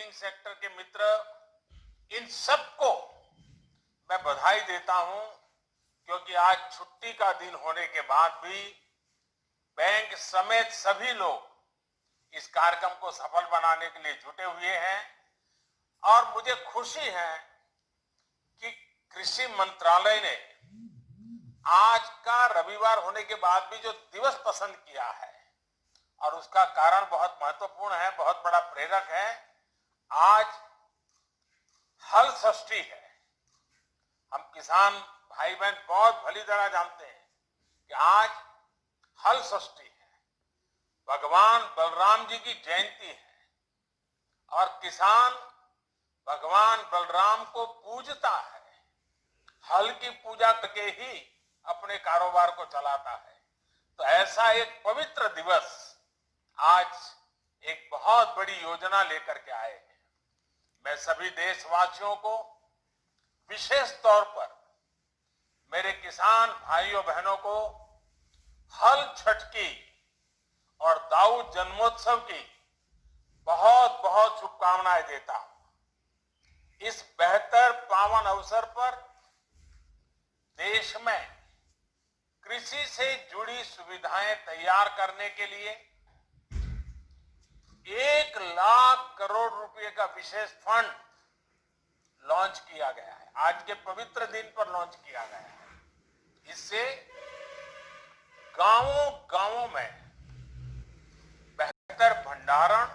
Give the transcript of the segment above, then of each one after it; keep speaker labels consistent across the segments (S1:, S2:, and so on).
S1: Banking sector के मित्र, इन सबको मैं बधाई देता हूं, क्योंकि आज छुट्टी का दिन होने के बाद भी बैंक समेत सभी लोग इस कार्यक्रम को सफल बनाने के लिए जुटे हुए हैं। और मुझे खुशी है कि कृषि मंत्रालय ने आज का रविवार होने के बाद भी जो दिवस पसंद किया है, और उसका कारण बहुत महत्वपूर्ण है, बहुत बड़ा प्रेरक है। आज हल षष्ठी है। हम किसान भाई बहन बहुत भली तरह जानते हैं कि आज हल षष्ठी है, भगवान बलराम जी की जयंती है, और किसान भगवान बलराम को पूजता है, हल की पूजा करके ही अपने कारोबार को चलाता है। तो ऐसा एक पवित्र दिवस आज एक बहुत बड़ी योजना लेकर के आए हैं। मैं सभी देशवासियों को, विशेष तौर पर मेरे किसान भाइयों बहनों को हल छठ की और दाऊ जन्मोत्सव की बहुत बहुत शुभकामनाएं देता हूं। इस बेहतर पावन अवसर पर देश में कृषि से जुड़ी सुविधाएं तैयार करने के लिए 1 लाख करोड़ रुपए का विशेष फंड लॉन्च किया गया है। आज के पवित्र दिन पर लॉन्च किया गया है। इससे गांवों गांवों में बेहतर भंडारण,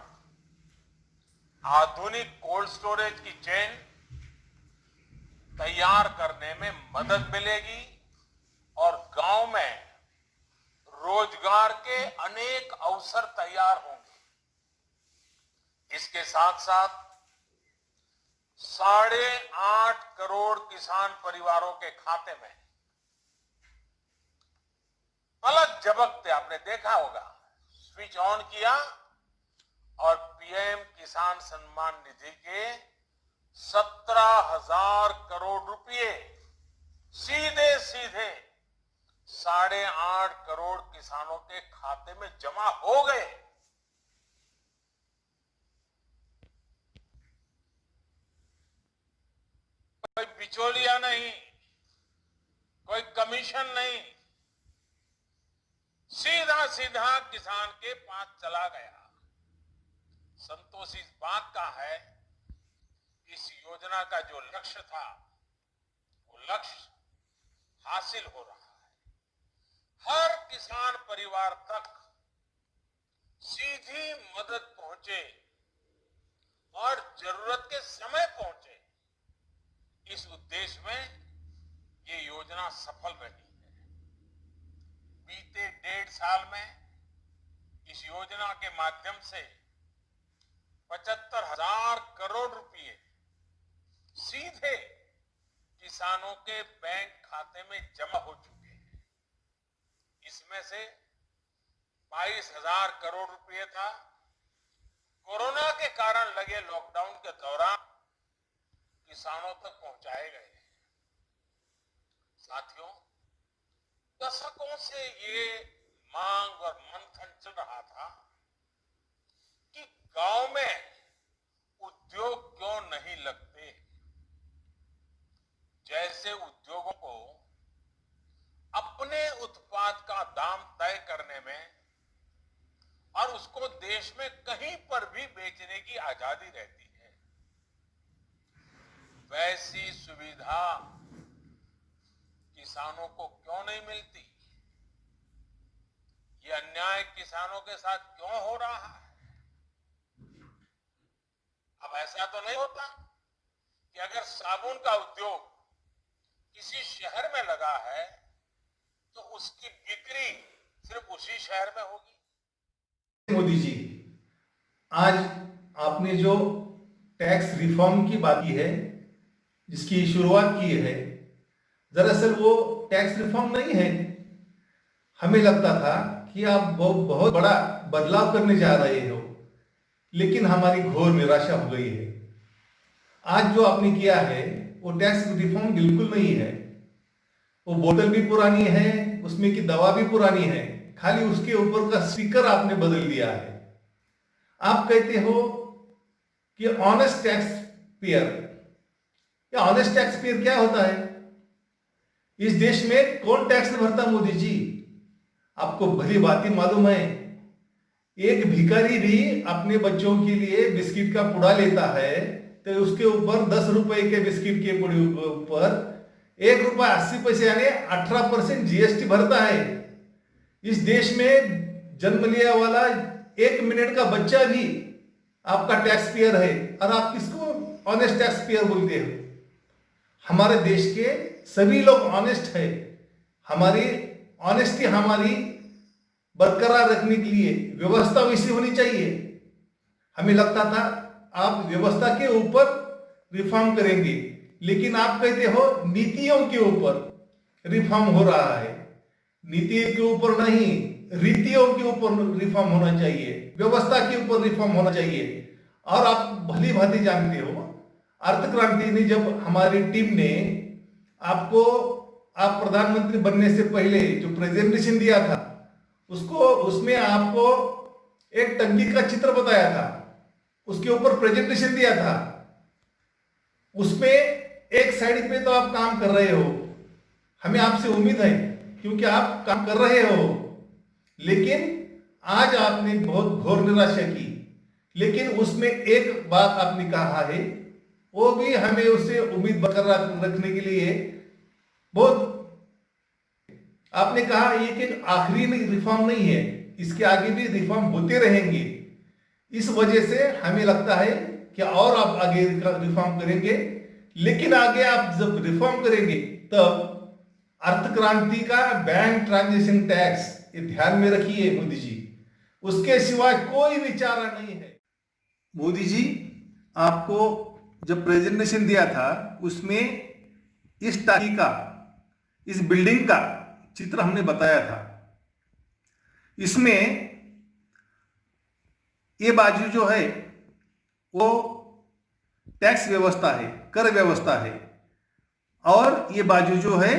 S1: आधुनिक कोल्ड स्टोरेज की चेन तैयार करने में मदद मिलेगी, और गांव में रोजगार के अनेक अवसर तैयार होंगे। इसके साथ साथ 8.5 करोड़ किसान परिवारों के खाते में पलक झपकते, आपने देखा होगा, स्विच ऑन किया और पीएम किसान सम्मान निधि के 17,000 करोड़ रुपए सीधे सीधे 8.5 करोड़ किसानों के खाते में जमा हो गए। कोई बिचौलिया नहीं, कोई कमीशन नहीं, सीधा सीधा किसान के पास चला गया। संतोष इस बात का है, इस योजना का जो लक्ष्य था, वो लक्ष्य हासिल हो रहा है। हर किसान परिवार तक सीधी मदद पहुंचे और जरूरत के समय पहुंचे, इस उद्देश्य में ये योजना सफल रही है। बीते 1.5 साल में इस योजना के माध्यम से 75,000 करोड़ रुपए सीधे किसानों के बैंक खाते में जमा हो चुके हैं। इसमें से 22,000 करोड़ रुपए था कोरोना के कारण लगे लॉकडाउन के दौरान किसानों तक पहुंचाए गए। साथियों, दशकों से ये मांग और मंथन चल रहा था कि गांव में उद्योग क्यों नहीं लगते। जैसे उद्योगों को अपने उत्पाद का दाम तय करने में और उसको देश में कहीं पर भी बेचने की आजादी रहती है, वैसी सुविधा किसानों को क्यों नहीं मिलती। ये अन्याय किसानों के साथ क्यों हो रहा है। अब ऐसा तो नहीं होता कि अगर साबुन का उद्योग किसी शहर में लगा है तो उसकी बिक्री सिर्फ उसी शहर में होगी।
S2: मोदी जी, आज आपने जो टैक्स रिफॉर्म की बात की है, जिसकी शुरुआत की है, दरअसल वो टैक्स रिफॉर्म नहीं है। हमें लगता था कि आप बहुत बड़ा बदलाव करने जा रहे हो, लेकिन हमारी घोर निराशा हो गई है। आज जो आपने किया है वो टैक्स रिफॉर्म बिल्कुल नहीं है। वो बोतल भी पुरानी है, उसमें की दवा भी पुरानी है, खाली उसके ऊपर का स्टिकर आपने बदल दिया है। आप कहते हो कि ऑनेस्ट टैक्स पेयर, या ऑनेस्ट टैक्स पेयर क्या होता है? इस देश में कौन टैक्स नहीं भरता मोदी जी? आपको भली भांति मालूम है, एक भिखारी भी अपने बच्चों के लिए बिस्किट का पुड़ा लेता है तो उसके ऊपर 10 रुपए के बिस्किट के पुड़े ऊपर ₹1.80 यानी 18% जीएसटी भरता है। इस देश में जन्म लिया वाला 1 मिनट का बच्चा भी आपका टैक्स पेयर है, और आप किसको ऑनेस्ट टैक्स पेयर बोलते हो? हमारे देश के सभी लोग ऑनेस्ट है। हमारी ऑनेस्टी हमारी बरकरार रखने के लिए व्यवस्था वैसी होनी चाहिए। हमें लगता था आप व्यवस्था के ऊपर रिफॉर्म करेंगे, लेकिन आप कहते हो नीतियों के ऊपर रिफॉर्म हो रहा है। नीति के ऊपर नहीं, रीतियों के ऊपर रिफॉर्म होना चाहिए, व्यवस्था के ऊपर रिफॉर्म होना चाहिए। और आप भली भांति जानते हो, अर्थ क्रांति ने जब हमारी टीम ने आपको, आप प्रधानमंत्री बनने से पहले जो प्रेजेंटेशन दिया था, उसमें आपको एक टंकी का चित्र बताया था, उसके ऊपर प्रेजेंटेशन दिया था। उसमें एक साइड पे तो आप काम कर रहे हो, हमें आपसे उम्मीद है क्योंकि आप काम कर रहे हो, लेकिन आज आपने बहुत घोर निराशा की। लेकिन उसमें एक बात आपने कहा है, वो भी हमें उससे उम्मीद बरकरार रखने के लिए बहुत, आपने कहा ये कि आखिरी रिफॉर्म नहीं है, इसके आगे भी रिफॉर्म होते रहेंगे। इस वजह से हमें लगता है कि और आप आगे रिफॉर्म करेंगे, लेकिन आगे आप जब रिफॉर्म करेंगे तब अर्थ क्रांति का बैंक ट्रांजैक्शन टैक्स, ये ध्यान में रखिए मोदी जी, उसके सिवाय कोई विचार नहीं है। मोदी जी, आपको जब प्रेजेंटेशन दिया था उसमें इस टाकी का, इस बिल्डिंग का चित्र हमने बताया था। इसमें ये बाजू जो है वो टैक्स व्यवस्था है, कर व्यवस्था है, और ये बाजू जो है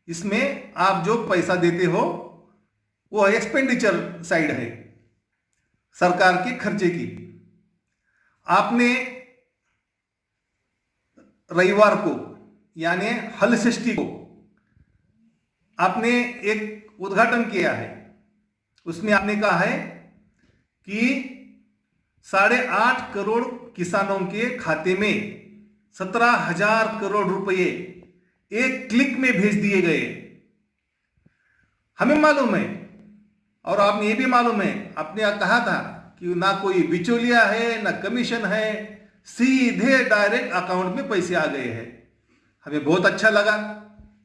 S2: इसमें आप जो पैसा देते हो वो एक्सपेंडिचर साइड है, सरकार के खर्चे की। आपने रविवार को यानी हल षष्ठी को आपने एक उद्घाटन किया है, उसमें आपने कहा है कि 8.5 करोड़ किसानों के खाते में 17,000 करोड़ रुपए एक क्लिक में भेज दिए गए। हमें मालूम है, और आपने ये भी मालूम है, आपने कहा था कि ना कोई बिचौलिया है ना कमीशन है, सीधे डायरेक्ट अकाउंट में पैसे आ गए हैं। हमें बहुत अच्छा लगा,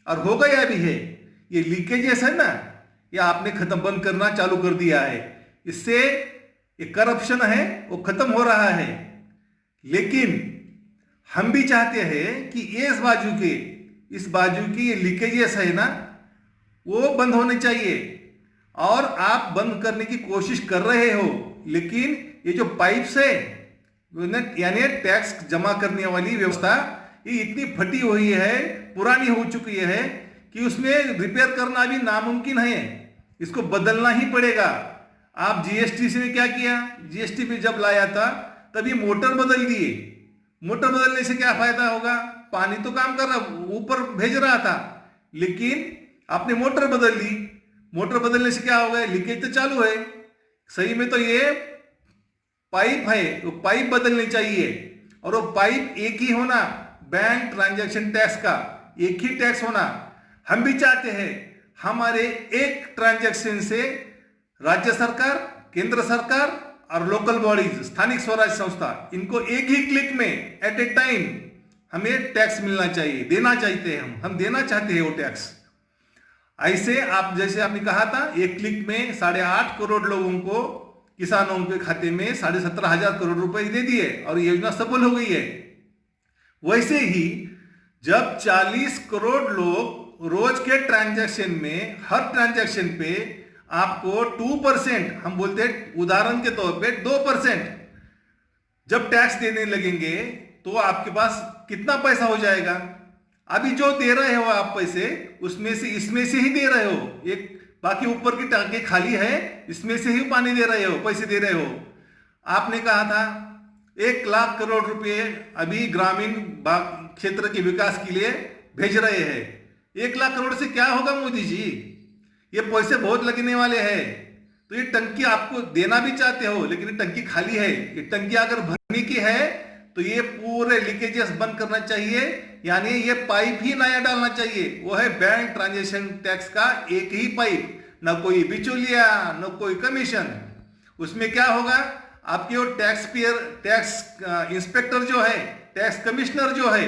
S2: और हो गया भी है। ये लीकेजेस है ना, ये आपने खत्म बंद करना चालू कर दिया है, इससे ये करप्शन है वो खत्म हो रहा है। लेकिन हम भी चाहते हैं कि इस बाजू की ये लीकेजेस है ना, वो बंद होने चाहिए, और आप बंद करने की कोशिश कर रहे हो। लेकिन ये जो पाइप्स है यानी टैक्स जमा करने वाली व्यवस्था, ये इतनी फटी हुई है, पुरानी हो चुकी है कि उसमें रिपेयर करना भी नामुमकिन है, इसको बदलना ही पड़ेगा। आप जीएसटी से क्या किया? जीएसटी पे जब लाया था तभी मोटर बदल दिए। मोटर बदलने से क्या फायदा होगा? पानी तो काम कर रहा, ऊपर भेज रहा था, लेकिन आपने मोटर बदल दी। मोटर बदलने से क्या होगा? लीकेज तो चालू है। सही में तो ये पाइप है, वो पाइप बदलनी चाहिए, और वो पाइप एक ही होना, बैंक ट्रांजैक्शन टैक्स का एक ही टैक्स होना। हम भी चाहते हैं हमारे एक ट्रांजैक्शन से राज्य सरकार, केंद्र सरकार और लोकल बॉडीज, स्थानिक स्वराज संस्था, इनको एक ही क्लिक में एट ए टाइम हमें टैक्स मिलना चाहिए, देना चाहते हैं हम देना चाहते हैं वो टैक्स। ऐसे आप जैसे आपने कहा था, एक क्लिक में 8.5 करोड़ लोगों को, किसानों के खाते में 17,500 करोड़ रुपए दे दिए और योजना सफल हो गई है। वैसे ही जब 40 करोड़ लोग रोज के ट्रांजैक्शन में, हर ट्रांजैक्शन पे आपको 2%, हम बोलते हैं उदाहरण के तौर पे 2% जब टैक्स देने लगेंगे तो आपके पास कितना पैसा हो जाएगा? अभी जो दे रहे हो आप पैसे, उसमें से इसमें से ही दे रहे हो, एक बाकी ऊपर की टांके खाली है, इसमें से ही पानी दे रहे हो, पैसे दे रहे हो। आपने कहा था 1 लाख करोड़ रुपए अभी ग्रामीण क्षेत्र के विकास के लिए भेज रहे हैं। 1 लाख करोड़ से क्या होगा मोदी जी? ये पैसे बहुत लगने वाले हैं। तो ये टंकी आपको देना भी चाहते हो, लेकिन ये टंकी खाली है। ये टंकी अगर भरने की है तो ये पूरे लीकेजेस बंद करना चाहिए, यानी ये पाइप ही नया डालना चाहिए। वो है बैंक ट्रांजैक्शन टैक्स का एक ही पाइप, न कोई बिचौलिया न कोई कमीशन। उसमें क्या होगा, आपके वो टैक्स इंस्पेक्टर जो है, टैक्स कमिश्नर जो है,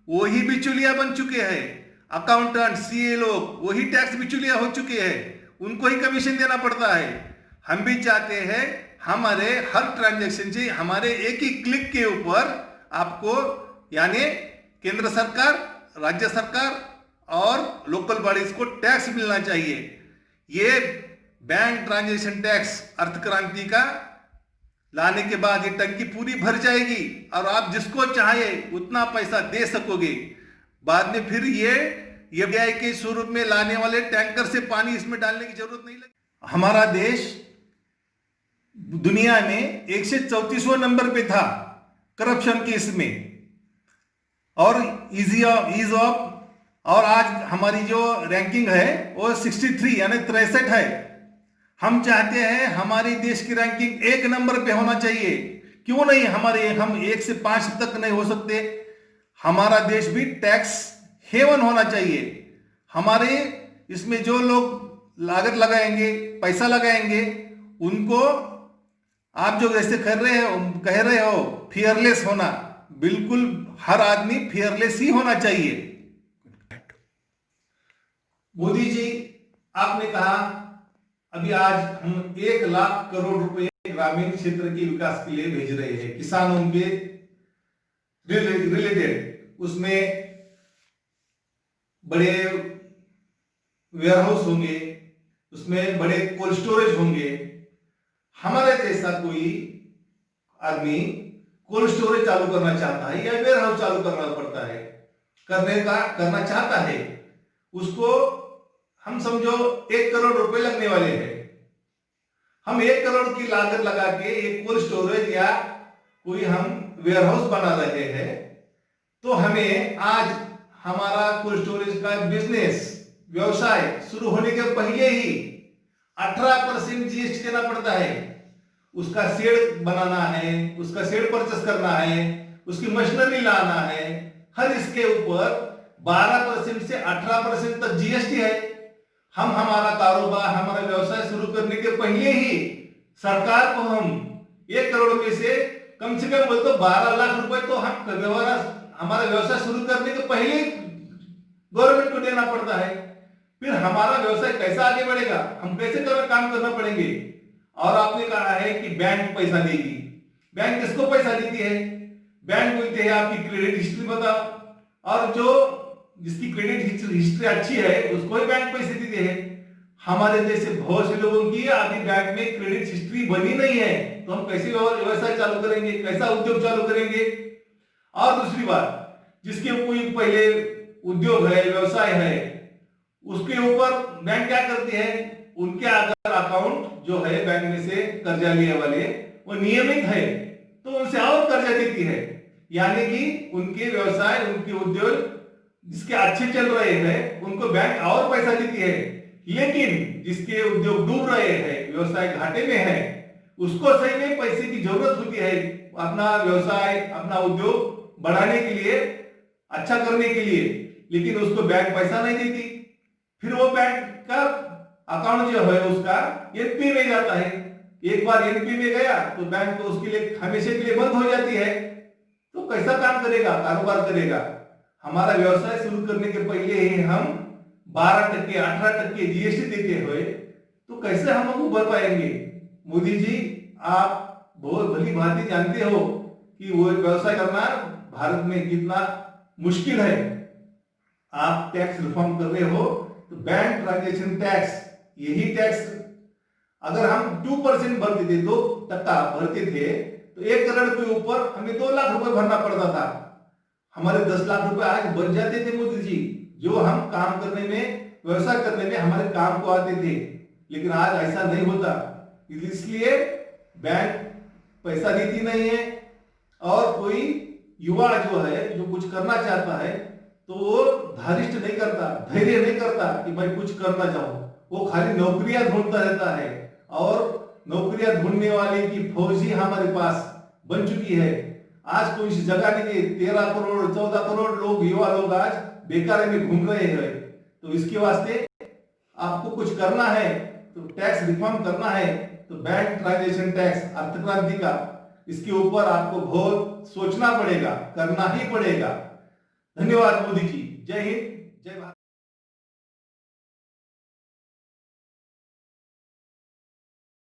S2: वो ही बिचौलिया बन चुके हैं। अकाउंटेंट, सीए लोग वही टैक्स बिचौलिया हो चुके हैं, उनको ही कमीशन देना पड़ता है। हम भी चाहते हैं हमारे हर ट्रांजैक्शन से, हमारे एक ही क्लिक के ऊपर आपको, यानी केंद्र सरकार, राज्य सरकार और लोकल बॉडीज को टैक्स मिलना चाहिए। ये बैंक ट्रांजैक्शन टैक्स अर्थ क्रांति का लाने के बाद ये टंकी पूरी भर जाएगी और आप जिसको चाहे उतना पैसा दे सकोगे। बाद में फिर ये एफडीआई के स्वरूप में लाने वाले टैंकर से पानी इसमें डालने की जरूरत नहीं लगी। हमारा देश दुनिया में 134वां नंबर पे था करप्शन केस में, और ईज ऑफ, और आज हमारी जो रैंकिंग है वो 63 यानी 63 है। हम चाहते हैं हमारे देश की रैंकिंग 1 नंबर पे होना चाहिए। क्यों नहीं, हम 1 से 5 तक नहीं हो सकते? हमारा देश भी टैक्स हेवन होना चाहिए। हमारे इसमें जो लोग लागत लगाएंगे, पैसा लगाएंगे, उनको आप जो जैसे कह रहे हो फियरलेस होना, बिल्कुल हर आदमी फियरलेस ही होना चाहिए। मोदी जी, आपने कहा अभी आज हम 1 लाख करोड़ रुपए ग्रामीण क्षेत्र के विकास के लिए भेज रहे हैं, किसानों के रिलेटेड। उसमें बड़े वेयरहाउस होंगे, उसमें बड़े कोल्ड स्टोरेज होंगे। हमारे जैसा कोई आदमी कोल्ड स्टोरेज चालू करना चाहता है या वेयरहाउस चालू करना पड़ता है, करना चाहता है, उसको हम समझो 1 करोड़ रुपए लगने वाले हैं। हम 1 करोड़ की लागत लगा के एक कोल्ड स्टोरेज या कोई हम वेयरहाउस बना रहे हैं, तो हमें आज हमारा कोल्ड स्टोरेज का बिजनेस, व्यवसाय शुरू होने के पहले ही 18% जीएसटी देना पड़ता है। उसका शेड बनाना है, उसका शेड परचेस करना है, उसकी मशीनरी लाना है, हर इसके ऊपर 12% से 18% तक जीएसटी है। हम हमारा कारोबार, हमारा व्यवसाय शुरू करने के पहले ही सरकार को हम 1 करोड़ में से कम बोल तो 12 लाख रुपए तो हम हमारा व्यवसाय शुरू करने के पहले गवर्नमेंट को देना पड़ता है। फिर हमारा व्यवसाय कैसा आगे बढ़ेगा, हम कैसे काम करना पड़ेंगे। और आपने कहा है कि बैंक पैसा देगी। बैंक किसको पैसा देती है? बैंक बोलते हैं आपकी क्रेडिट हिस्ट्री बताओ, और जो जिसकी क्रेडिट हिस्ट्री अच्छी है उसको ही बैंक पैसे देते हैं। हमारे जैसे बहुत से लोगों की अभी बैंक में क्रेडिट हिस्ट्री बनी नहीं है, तो हम कैसे व्यवसाय चालू करेंगे, कैसा उद्योग चालू करेंगे। और दूसरी बात, जिसके कोई पहले उद्योग है, व्यवसाय है, उसके ऊपर बैंक क्या करती है, उनके अगर अकाउंट जो है बैंक में से कर्जा लिए वाले वो नियमित है तो उनसे और कर्जा देती है। यानी कि उनके व्यवसाय, उनके उद्योग जिसके अच्छे चल रहे हैं उनको बैंक और पैसा देती है, लेकिन जिसके उद्योग डूब रहे हैं, व्यवसाय घाटे में है, उसको सही में पैसे की जरूरत होती है अपना व्यवसाय, अपना उद्योग बढ़ाने के लिए, अच्छा करने के लिए, लेकिन उसको बैंक पैसा नहीं देती। फिर वो बैंक का अकाउंट जो है उसका एनपी में जाता है। एक बार एनपी में गया तो बैंक तो उसके लिए हमेशा के लिए बंद हो जाती है। तो कैसा काम करेगा, कारोबार करेगा। हमारा व्यवसाय शुरू करने के पहले ही हम 12%, 18% जीएसटी देते हुए तो कैसे हम उभर पाएंगे। मोदी जी, आप बहुत भली भांति जानते हो कि वो व्यवसाय करना भारत में कितना मुश्किल है। आप टैक्स रिफॉर्म कर रहे हो तो बैंक ट्रांजैक्शन टैक्स, यही टैक्स अगर हम 2% भरते थे, 2% भरते थे, तो 1 करोड़ के ऊपर हमें 2 लाख रुपए भरना पड़ता था। हमारे 10 लाख रुपए आज बच जाते थे मोदी जी, जो हम काम करने में, व्यवसाय करने में हमारे काम को आते थे। लेकिन आज ऐसा नहीं होता, इसलिए बैंक पैसा देती नहीं है, और कोई युवा जो है जो कुछ करना चाहता है तो वो धारिष्ट नहीं करता, धैर्य नहीं करता कि मैं कुछ करना चाहूं। वो खाली नौकरियां ढूंढता रहता है और नौकरियां ढूंढने वाले की फौज ही हमारे पास बन चुकी है। आज तो इस जगह के 13 करोड़ 14 करोड़ लोग, युवा लोग आज बेकारी में घूम रहे हैं। तो इसके वास्ते आपको कुछ करना है तो टैक्स रिफॉर्म करना है तो बैंक ट्रांजेक्शन टैक्स अर्थक्रांति का, इसके ऊपर आपको बहुत सोचना पड़ेगा, करना ही पड़ेगा। धन्यवाद मोदी जी। जय हिंद।